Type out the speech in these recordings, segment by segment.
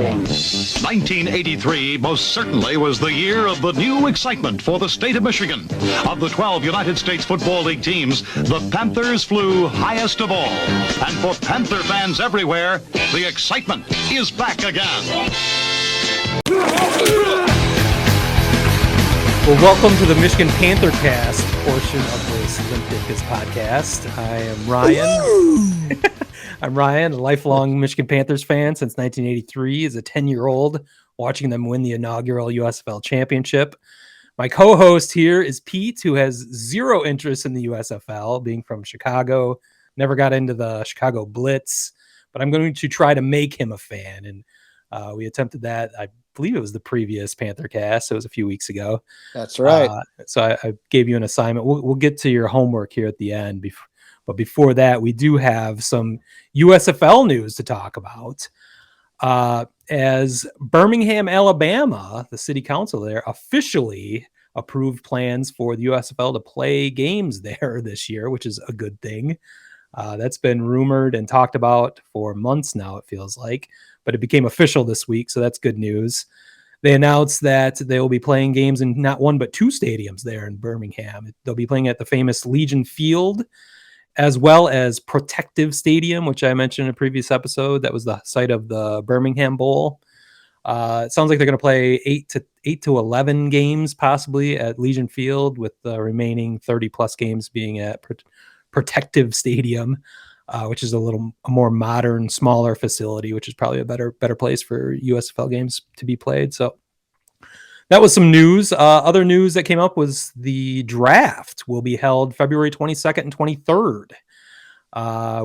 exciting. 1983 most certainly was the year of the new excitement for the state of Michigan. Of the 12 United States Football League teams, the Panthers flew highest of all. And for Panther fans everywhere, the excitement is back again. Well, welcome to the Michigan Panther Cast portion of this Olympics podcast. I am Ryan. I'm Ryan, a lifelong Michigan Panthers fan since 1983 as a 10-year-old, watching them win the inaugural USFL championship. My co-host here is Pete, who has zero interest in the USFL, being from Chicago, never got into the Chicago Blitz, but I'm going to try to make him a fan. And we attempted that. I believe it was the previous Panther Cast. It was a few weeks ago. That's right. So I gave you an assignment. We'll get to your homework here at the end. But before that, we do have some USFL news to talk about. As Birmingham, Alabama, the city council there officially approved plans for the USFL to play games there this year, which is a good thing. That's been rumored and talked about for months now, it feels like, but it became official this week, so that's good news. They announced that they will be playing games in not one but two stadiums there in Birmingham. They'll be playing at the famous Legion Field, as well as Protective Stadium, which I mentioned in a previous episode. That was the site of the Birmingham Bowl. It sounds like they're going to play 8 to 11 games possibly at Legion Field, with the remaining 30 plus games being at Protective Stadium, which is a more modern, smaller facility, which is probably a better place for USFL games to be played. So that was some news. Other news that came up was the draft will be held February 22nd and 23rd,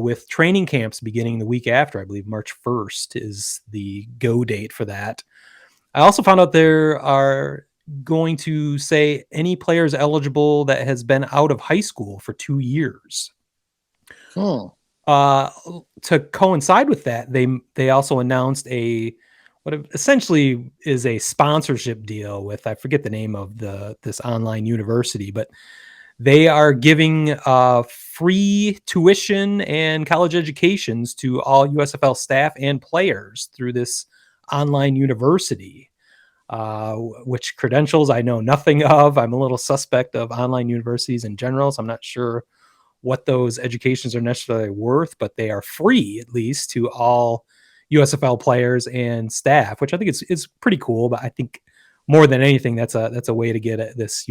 with training camps beginning the week after. I believe March 1st is the go date for that. I also found out there are going to say any players eligible that has been out of high school for 2 years. To coincide with that, they also announced what essentially is a sponsorship deal with, I forget the name of this online university, but they are giving free tuition and college educations to all USFL staff and players through this online university, which credentials I know nothing of. I'm a little suspect of online universities in general, so I'm not sure what those educations are necessarily worth, but they are free, at least, to all USFL players and staff, which I think is pretty cool. But I think more than anything, that's a way to get at this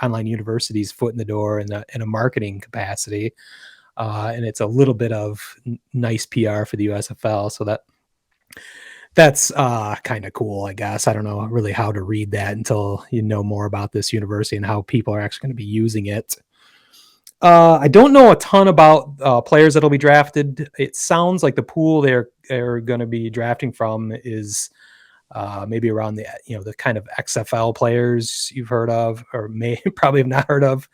online university's foot in the door in a marketing capacity. And it's a little bit of nice PR for the USFL. So that's kind of cool, I guess. I don't know really how to read that until you know more about this university and how people are actually going to be using it. I don't know a ton about players that'll be drafted. It sounds like the pool they're going to be drafting from is maybe around the kind of XFL players you've heard of, or probably have not heard of.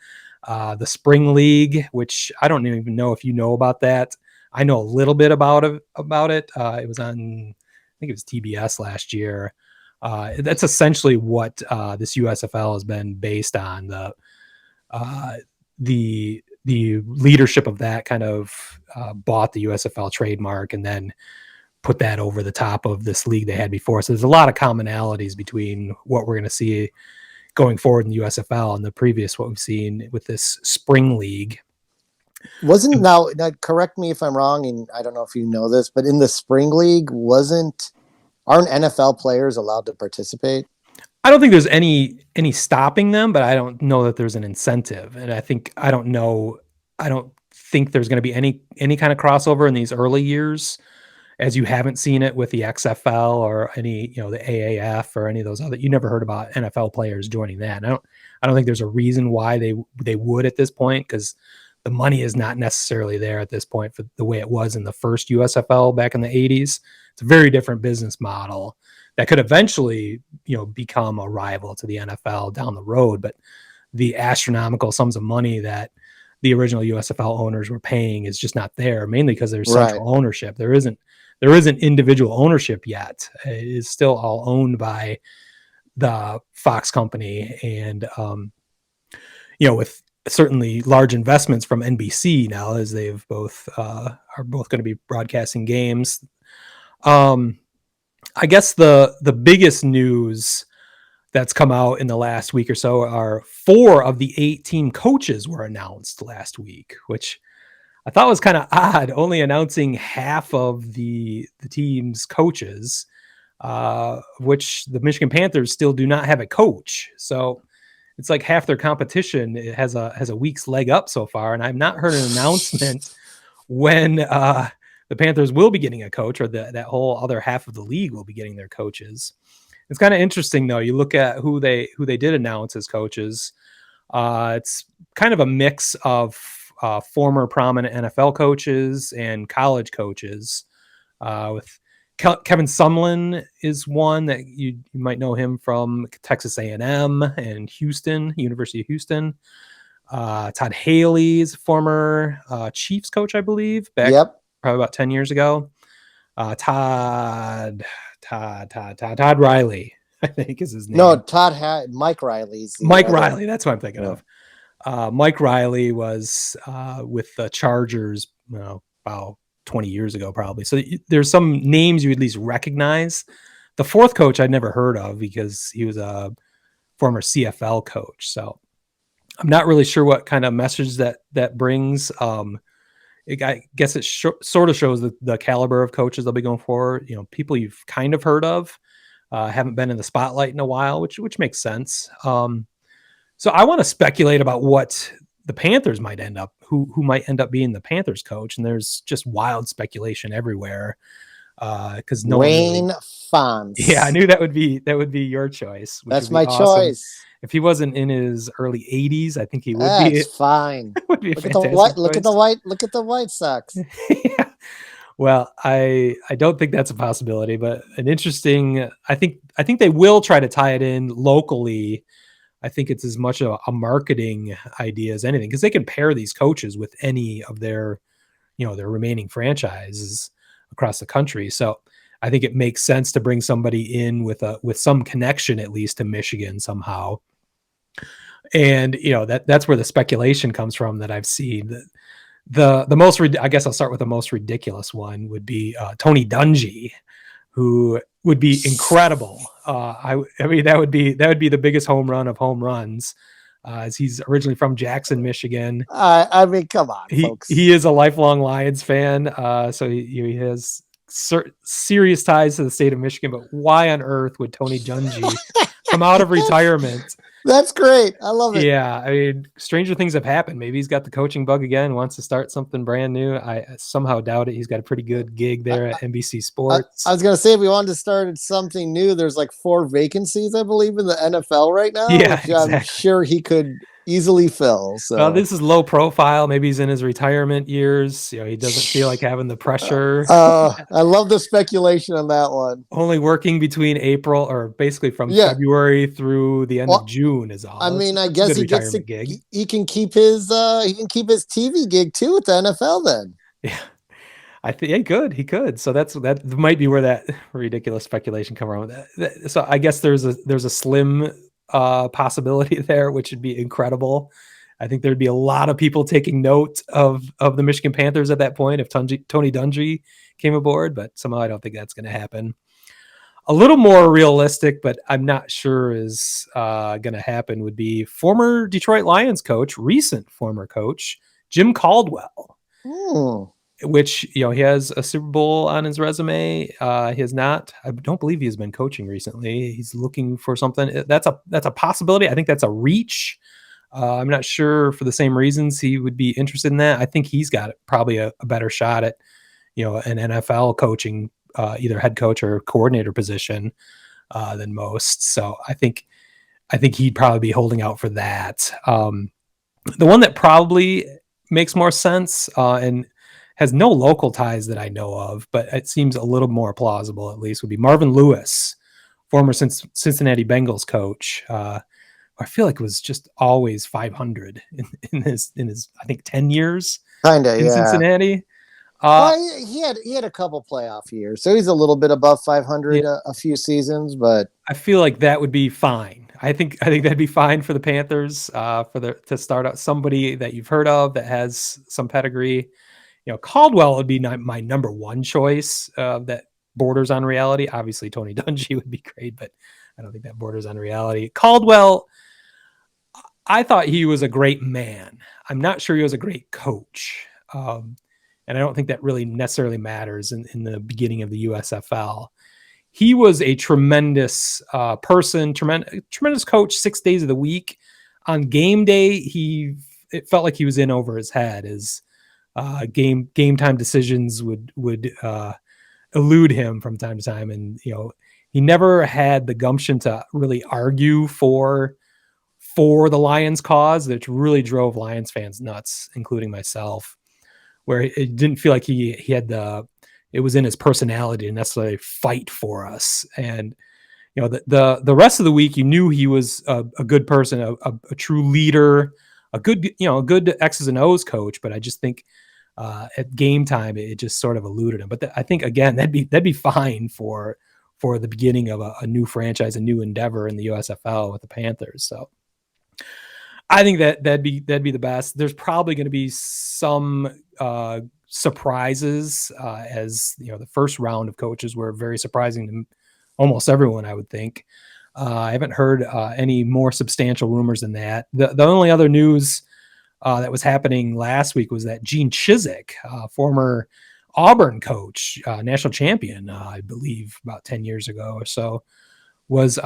The Spring League, which I don't even know if you know about that. I know a little bit about it. It was on, I think it was TBS last year. That's essentially what this USFL has been based on. The leadership of that kind of bought the USFL trademark and then put that over the top of this league they had before. So there's a lot of commonalities between what we're going to see going forward in the USFL and the previous what we've seen with this Spring League. Now correct me if I'm wrong, and I don't know if you know this, but in the Spring League, aren't NFL players allowed to participate? I don't think there's any stopping them, but I don't know that there's an incentive. And I don't think there's going to be any kind of crossover in these early years, as you haven't seen it with the XFL or any, the AAF or any of those other. You never heard about NFL players joining that. And I don't think there's a reason why they would at this point, because the money is not necessarily there at this point for the way it was in the first USFL back in the 80s. It's a very different business model that could eventually, become a rival to the NFL down the road. But the astronomical sums of money that the original USFL owners were paying is just not there, mainly because there's central ownership. There isn't individual ownership yet. It is still all owned by the Fox company, and with certainly large investments from NBC now, as they've both are both going to be broadcasting games. I guess the biggest news that's come out in the last week or so are 4 of the 8 team coaches were announced last week, which I thought was kind of odd, only announcing half of the team's coaches, which the Michigan Panthers still do not have a coach. So it's like half their competition has a week's leg up so far, and I've not heard an announcement when the Panthers will be getting a coach, or that whole other half of the league will be getting their coaches. It's kind of interesting, though. You look at who they did announce as coaches. It's kind of a mix of former prominent NFL coaches and college coaches. With Kevin Sumlin is one that you might know him from Texas A&M and Houston, University of Houston. Todd Haley is former Chiefs coach, I believe, back probably about 10 years ago. Todd Riley, I think is his name. No, Mike Riley's. Mike Riley, that's what I'm thinking of. Mike Riley was with the Chargers about 20 years ago, probably. So there's some names you at least recognize. The fourth coach I'd never heard of because he was a former CFL coach. So I'm not really sure what kind of message that brings. I guess it sort of shows the caliber of coaches they'll be going for. People you've kind of heard of, haven't been in the spotlight in a while, which makes sense. So I want to speculate about what the Panthers might end up, who might end up being the Panthers coach. And there's just wild speculation everywhere. Because Wayne Fonz. Yeah, I knew that would be your choice. That's my choice. If he wasn't in his early 80s, I think he would be. It's fine. Would be look at the White Sox. Yeah. Well, I don't think that's a possibility, but an interesting. I think they will try to tie it in locally. I think it's as much a marketing idea as anything, because they can pair these coaches with any of their remaining franchises across the country. So I think it makes sense to bring somebody in with some connection, at least, to Michigan somehow. And that's where the speculation comes from that I've seen. The most, I guess I'll start with the most ridiculous one would be Tony Dungy, who would be incredible. I mean, that would be the biggest home run of home runs, as he's originally from Jackson, Michigan. I mean, come on, folks. He is a lifelong Lions fan, so he has serious ties to the state of Michigan. But why on earth would Tony Dungy come out of retirement? That's great. I love it. Yeah, I mean, stranger things have happened. Maybe he's got the coaching bug again, wants to start something brand new. I somehow doubt it. He's got a pretty good gig there at NBC Sports. I was going to say, if we wanted to start something new, there's like 4 vacancies, I believe, in the NFL right now. Yeah, which exactly. I'm sure he could easily fill. So well, this is low profile. Maybe he's in his retirement years. He doesn't feel like having the pressure. I love the speculation on that one. Only working between April, or basically from February through the end of June is all. I mean, I guess he gets to gig. He can keep his TV gig too with the NFL then. Yeah. I think he could. So that might be where that ridiculous speculation come from. So I guess there's a slim possibility there, which would be incredible. I think there'd be a lot of people taking note of the Michigan Panthers at that point if Tony Dungy came aboard, but somehow I don't think that's going to happen. A little more realistic, but I'm not sure is going to happen, would be former Detroit Lions coach, recent former coach, Jim Caldwell. Which, he has a Super Bowl on his resume. He has not. I don't believe he has been coaching recently. He's looking for something. That's a possibility. I think that's a reach. I'm not sure for the same reasons he would be interested in that. I think he's got probably a better shot at, an NFL coaching, either head coach or coordinator position than most. So I think he'd probably be holding out for that. The one that probably makes more sense and has no local ties that I know of, but it seems a little more plausible, at least, would be Marvin Lewis, former Cincinnati Bengals coach. I feel like it was just always 500 in his I think 10 years in Cincinnati. He had a couple playoff years, so he's a little bit above 500 a few seasons, but I feel like that would be fine. I think that'd be fine for the Panthers to start out somebody that you've heard of that has some pedigree. Caldwell would be my number one choice that borders on reality. Obviously, Tony Dungy would be great, but I don't think that borders on reality. Caldwell, I thought he was a great man. I'm not sure he was a great coach. And I don't think that really necessarily matters in the beginning of the USFL. He was a tremendous person, tremendous coach 6 days of the week. On game day, it felt like he was in over his head. His game time decisions would elude him from time to time, and he never had the gumption to really argue for the Lions cause, which really drove Lions fans nuts, including myself. Where it didn't feel like he had it was in his personality to necessarily fight for us. And the rest of the week, you knew he was a good person, a true leader, a good X's and O's coach. But I just think at game time, it just sort of eluded him. But I think again that'd be fine for the beginning of a new franchise, a new endeavor in the USFL with the Panthers. So I think that'd be the best. There's probably going to be some surprises, as the first round of coaches were very surprising to almost everyone, I would think. I haven't heard any more substantial rumors than that. The only other news that was happening last week was that Gene Chizik, former Auburn coach, national champion, I believe about 10 years ago or so, was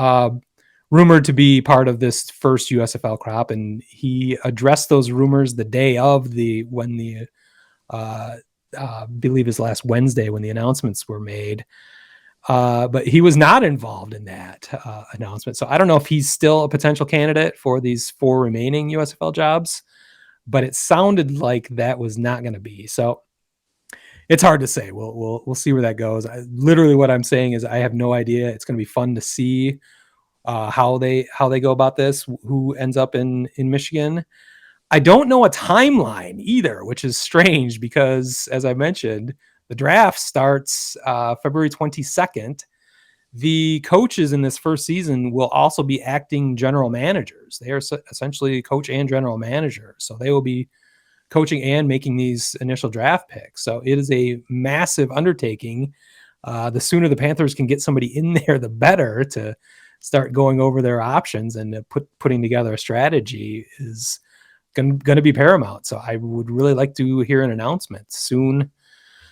rumored to be part of this first USFL crop, and he addressed those rumors the day of believe his last Wednesday when the announcements were made. But he was not involved in that announcement. So I don't know if he's still a potential candidate for these 4 remaining USFL jobs, but it sounded like that was not going to be. So it's hard to say. We'll see where that goes. Literally what I'm saying is I have no idea. It's going to be fun to see how they go about this, who ends up in Michigan. I don't know a timeline either, which is strange because, as I mentioned, the draft starts February 22nd. The coaches in this first season will also be acting general managers. They are essentially coach and general manager. So they will be coaching and making these initial draft picks. So it is a massive undertaking. The sooner the Panthers can get somebody in there, the better, to start going over their options and putting together a strategy is going to be paramount. So I would really like to hear an announcement sooner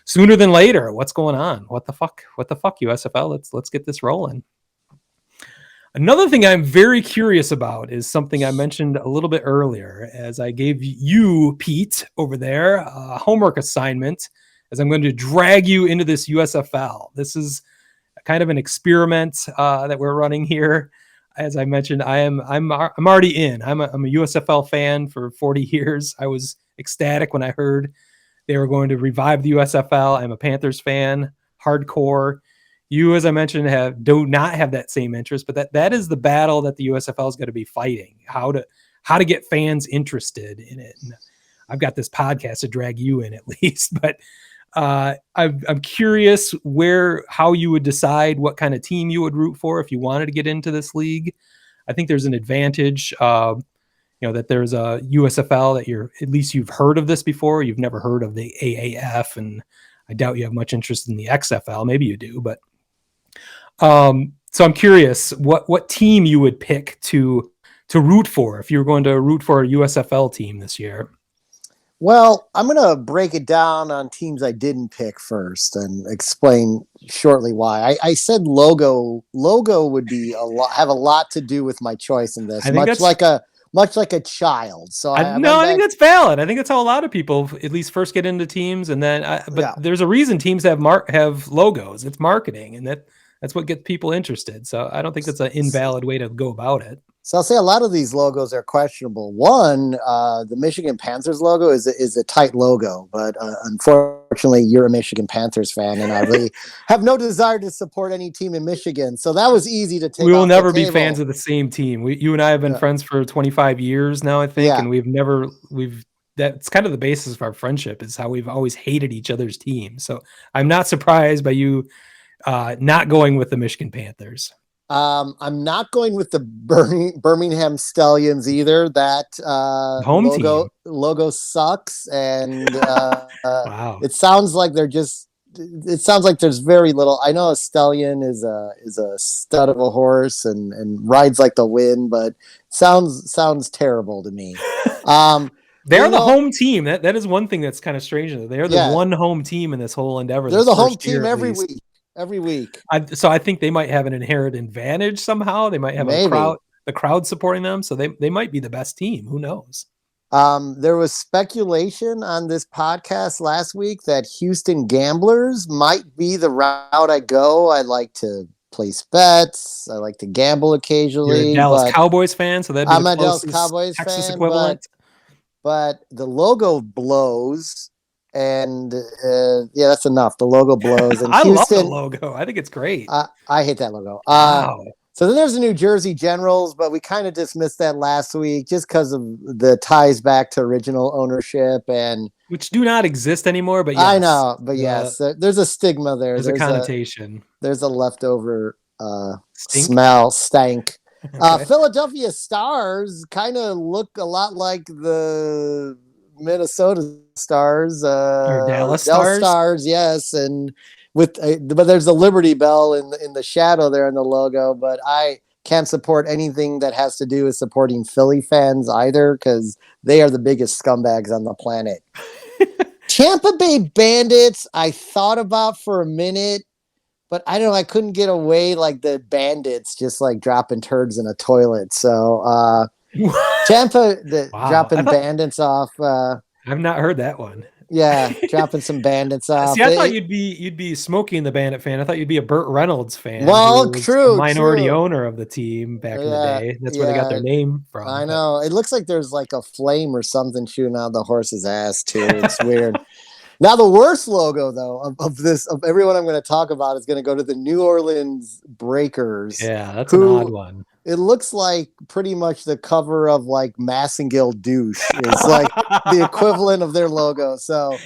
than later. What's going on? What the fuck, USFL? Let's get this rolling. Another thing I'm very curious about is something I mentioned a little bit earlier, as I gave you, Pete, over there, a homework assignment, as I'm going to drag you into this USFL. This is kind of an experiment that we're running here. As I mentioned, I'm already in. I'm a USFL fan for 40 years. I was ecstatic when I heard they were going to revive the USFL. I'm a Panthers fan, hardcore. You, as I mentioned, do not have that same interest, but that is the battle that the USFL is going to be fighting. How to get fans interested in it. And I've got this podcast to drag you in at least, but I'm curious how you would decide what kind of team you would root for if you wanted to get into this league. I think there's an advantage, that there's a USFL that at least you've heard of this before. You've never heard of the AAF, and I doubt you have much interest in the XFL. Maybe you do, but so I'm curious what team you would pick to root for if you were going to root for a USFL team this year. Well, I'm going to break it down on teams I didn't pick first and explain shortly why. I said logo would be have a lot to do with my choice in this, much like a child. So I think that's valid. I think that's how a lot of people at least first get into teams, and then there's a reason teams have logos. It's marketing, and that's what gets people interested. So I don't think that's an invalid way to go about it. So I'll say a lot of these logos are questionable. One, the Michigan Panthers logo is a tight logo, but unfortunately, you're a Michigan Panthers fan, and I really have no desire to support any team in Michigan. So that was easy to take. We will never be fans of the same team. You and I have been friends for 25 years now, I think, and that's kind of the basis of our friendship, is how we've always hated each other's teams. So I'm not surprised by you not going with the Michigan Panthers. I'm not going with the Birmingham Stallions either. That logo sucks, and wow. It sounds like they're just it sounds like there's very little. I know a stallion is a stud of a horse and rides like the wind, but sounds terrible to me. They're the home team. That is one thing that's kind of strange. They're the one home team in this whole endeavor. They're the home team every week. Every week. So I think they might have an inherent advantage somehow. They might have the crowd supporting them, so they might be the best team. Who knows? There was speculation on this podcast last week that Houston Gamblers might be the route I go. I like to place bets. I like to gamble occasionally. You're a Dallas Cowboys fan, so I'm a Dallas Cowboys Texas fan, equivalent. But the logo blows, and that's enough. The logo blows. And I love the logo. I think it's great. I hate that logo. Wow. So then there's the New Jersey Generals, but we kind of dismissed that last week just because of the ties back to original ownership and which do not exist anymore. But yes, I know, but yes, there's a stigma there. There's a connotation. There's a leftover stank. Okay. Philadelphia Stars kind of look a lot like the Minnesota Stars, or Dallas Stars, yes, and. But there's a Liberty Bell in the shadow there in the logo, but I can't support anything that has to do with supporting Philly fans either because they are the biggest scumbags on the planet. Tampa Bay Bandits, I thought about for a minute, but I don't know, I couldn't get away like the Bandits just like dropping turds in a toilet. So Tampa dropping bandits off. I've not heard that one. Yeah, dropping some bandits off. See, I thought you'd be Smokey and the Bandit fan. I thought you'd be a Burt Reynolds fan. Well, true. A minority owner of the team back in the day. That's where they got their name from. I know. It looks like there's like a flame or something shooting out of the horse's ass too. It's weird. Now the worst logo though of everyone I'm going to talk about is going to go to the New Orleans Breakers. Yeah, that's an odd one. It looks like pretty much the cover of like Massengill Douche. It's like the equivalent of their logo. So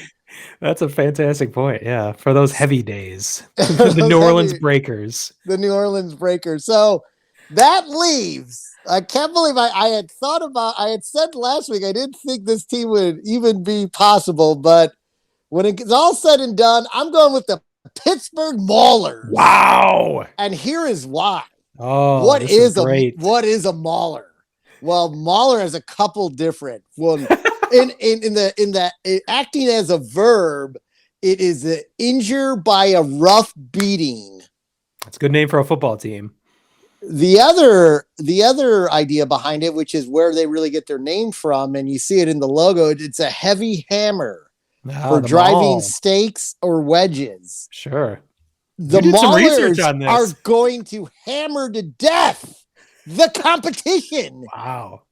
that's a fantastic point. Yeah, for those heavy days, the New Orleans Breakers. The New Orleans Breakers. So that leaves. I can't believe I had said last week I didn't think this team would even be possible, but when it's all said and done, I'm going with the Pittsburgh Maulers. Wow! And here is why. Oh, what is a mauler? Well, mauler has a couple different. Well, in acting as a verb, it is an injure by a rough beating. That's a good name for a football team. The other idea behind it, which is where they really get their name from, and you see it in the logo, it's a heavy hammer for driving stakes or wedges. Sure. The Maulers are going to hammer to death the competition. Wow.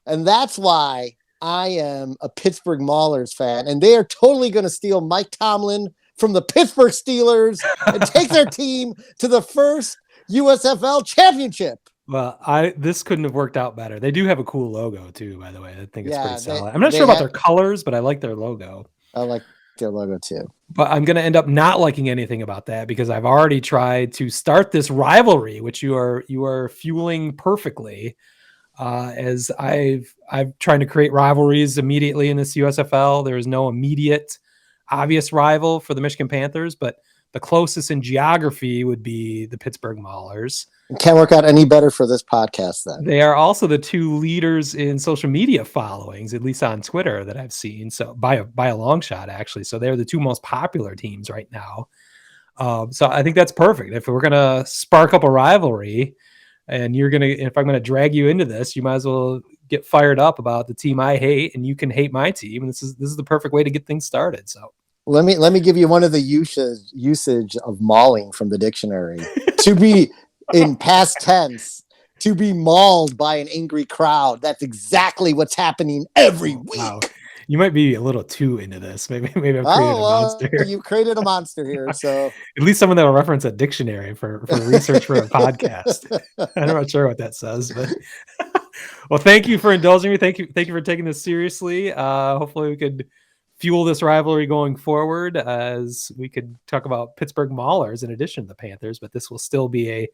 And that's why I am a Pittsburgh Maulers fan. And they are totally going to steal Mike Tomlin from the Pittsburgh Steelers and take their team to the first USFL championship. Well, this couldn't have worked out better. They do have a cool logo too, by the way. I think it's pretty solid. I'm not sure about their colors, but I like their logo. I like their logo too. But I'm going to end up not liking anything about that because I've already tried to start this rivalry, which you are fueling perfectly. As I'm trying to create rivalries immediately in this USFL. There is no immediate obvious rival for the Michigan Panthers, but the closest in geography would be the Pittsburgh Maulers. Can't work out any better for this podcast then. They are also the two leaders in social media followings, at least on Twitter that I've seen. So by a long shot, actually. So they're the two most popular teams right now. So I think that's perfect. If we're going to spark up a rivalry and if I'm going to drag you into this, you might as well get fired up about the team I hate and you can hate my team. And this is the perfect way to get things started. So let me give you one of the usage of mauling from the dictionary. To be in past tense, to be mauled by an angry crowd. That's exactly what's happening every week. Wow. You might be a little too into this. Maybe I've created a monster. You've created a monster here. So at least someone that will reference a dictionary for research for a podcast. I'm not sure what that says, but well, thank you for indulging me. Thank you for taking this seriously. Hopefully we could fuel this rivalry going forward as we could talk about Pittsburgh Maulers in addition to the Panthers, but this will still be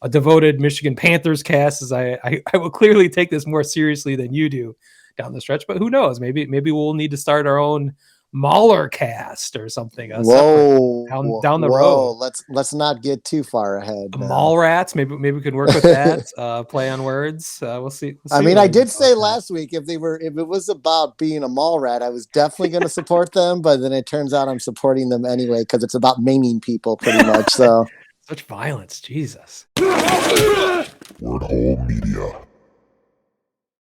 a devoted Michigan Panthers cast as I will clearly take this more seriously than you do down the stretch, but who knows? Maybe we'll need to start our own Mauler cast or something. Whoa, down the road. Let's not get too far ahead. Mall rats. Maybe we can work with that. Play on words. We'll see. I mean, I did say last week if it was about being a mall rat, I was definitely going to support them. But then it turns out I'm supporting them anyway because it's about maiming people pretty much. So such violence, Jesus. Word Hole Media.